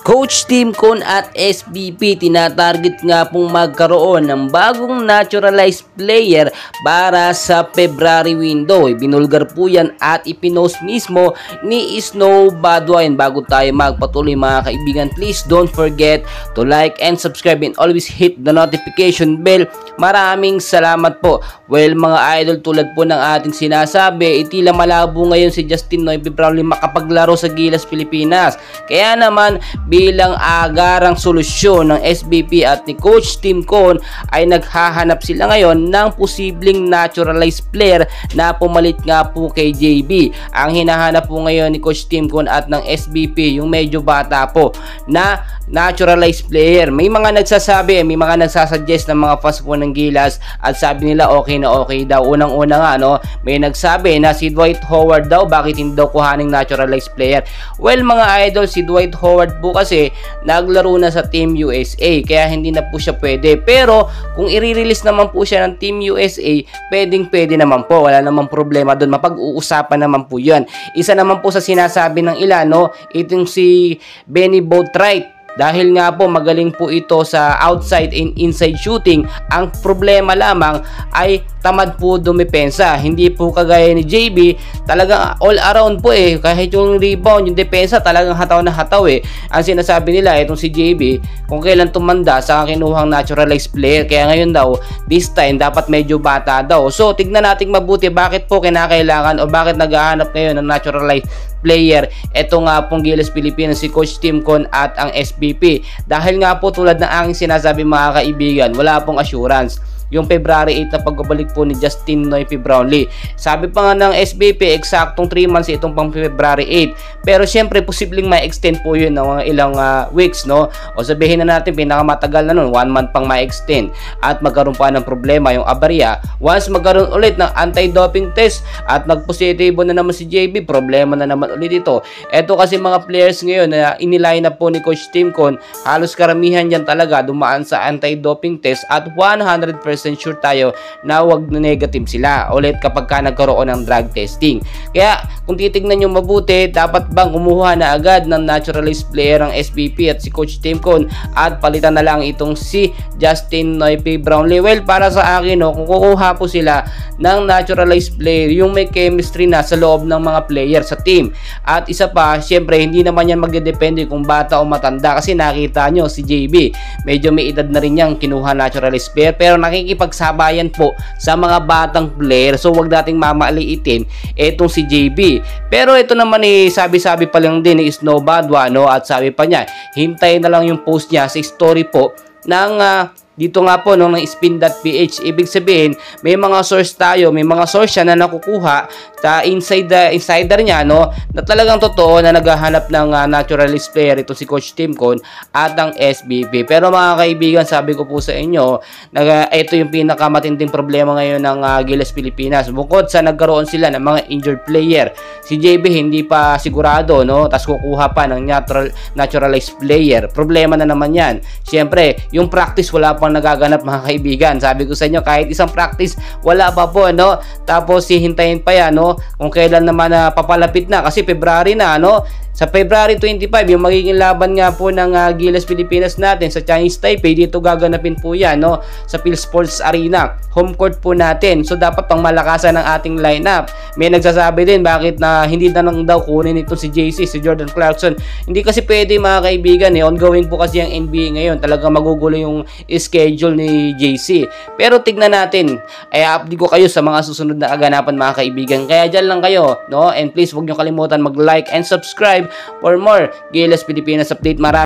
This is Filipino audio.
Coach Tim Con at SBP tinatarget nga pong magkaroon ng bagong naturalized player para sa February window. Ibinulgar po yan at ipinost mismo ni Snow Badwine. Bago tayo magpatuloy mga kaibigan, please don't forget to like and subscribe and always hit the notification bell. Maraming salamat po. Well mga idol, tulad po ng ating sinasabi, tila malabo ngayon si Justin Noype Brownlee makapaglaro sa Gilas Pilipinas. Kaya naman bilang agarang solusyon ng SBP at ni Coach Tim Con ay naghahanap sila ngayon ng posibleng naturalized player na pumalit nga po kay JB. Ang hinahanap po ngayon ni Coach Tim Con at ng SBP yung medyo bata po na naturalized player. May mga nagsasabi, may mga nagsasuggest ng mga fans po ng Gilas at sabi nila okay na okay daw. Unang-una nga may nagsabi na si Dwight Howard daw, bakit hindi daw kuhaning naturalized player. Well mga idol, si Dwight Howard po kasi naglaro na sa Team USA kaya hindi na po siya pwede. Pero kung i-release naman po siya ng Team USA, pwede naman po, wala namang problema doon, mapag-uusapan naman po yan. Isa naman po sa sinasabi ng ilan, itong si Benny Boatwright. Dahil nga po magaling po ito sa outside and inside shooting, ang problema lamang ay tamad po dumepensa. Hindi po kagaya ni JB, talagang all around po kahit yung rebound, yung depensa talagang hataw na hataw Ang sinasabi nila itong si JB, kung kailan tumanda sa kinuhang naturalized player, kaya ngayon daw this time dapat medyo bata daw. So tignan natin mabuti bakit po kinakailangan o bakit naghahanap ngayon ng naturalized player. Ito nga pong Gilas Pilipinas, si Coach Tim Con at ang SBP. Dahil nga po tulad ng aking sinasabi mga kaibigan, wala pong assurance yung February 8 na pagbabalik po ni Justin Noype Brownlee. Sabi pa nga ng SBP, eksaktong 3 months itong pang February 8. Pero syempre, posibleng ma-extend po yun ng mga ilang weeks, O sabihin na natin, pinakamatagal na nun, 1 month pang ma-extend. At magkaroon pa ng problema yung abarya. Once magkaroon ulit ng anti-doping test at nag-positibo na naman si JB, problema na naman ulit ito. Ito kasi mga players ngayon na iniline na po ni Coach Tim Con, halos karamihan dyan talaga dumaan sa anti-doping test at 100% sure tayo na wag na negative sila ulit kapag ka nagkaroon ng drug testing. Kaya kung titignan nyo mabuti, dapat bang kumuha na agad ng naturalized player ang SBP at si Coach Tim Con at palitan na lang itong si Justin Noype Brownlee? Well, para sa akin, kung kukuha po sila ng naturalized player, yung may chemistry na sa loob ng mga player sa team. At isa pa, syempre hindi naman yan magdedepende kung bata o matanda, kasi nakita nyo si JB, medyo may edad na rin niyang kinuha naturalized player, pero nakikipagsabayan po sa mga batang player. So wag nating mamaliitin etong si JB. Pero ito naman sabi-sabi pa lang din ni Snow Badwine, at sabi pa niya, hintayin na lang yung post niya sa story po ng dito nga po ng spin.ph. Ibig sabihin, may mga source tayo, may mga source siya na nakukuha sa insider niya, na talagang totoo na naghahanap ng naturalized player ito si Coach Tim Con at ang SBP. Pero mga kaibigan, sabi ko po sa inyo, ito yung pinakamatinding problema ngayon ng Gilas Pilipinas. Bukod sa nagkaroon sila ng mga injured player, si JB hindi pa sigurado, tapos kukuha pa ng naturalized player. Problema na naman yan. Siyempre, yung practice wala pang nagaganap mga kaibigan. Sabi ko sa inyo, kahit isang practice wala pa po, tapos hihintayin pa yan, kung kailan naman papalapit na, kasi February na, sa February 25 yung magiging laban nga po ng Gilas Pilipinas natin sa Chinese Taipei. Dito gaganapin po yan, sa PhilSports Arena, home court po natin. So dapat pang malakasan ng ating lineup. May nagsasabi din bakit na hindi na lang daw kunin ito si JC, si Jordan Clarkson. Hindi kasi pwede mga kaibigan, ongoing po kasi ang NBA ngayon, talagang magugulo yung schedule ni JC. Pero tignan natin, update ko kayo sa mga susunod na kaganapan mga kaibigan. Kaya dyan lang kayo, and please huwag nyo kalimutan mag-like and subscribe for more Gilas Pilipinas update. Marami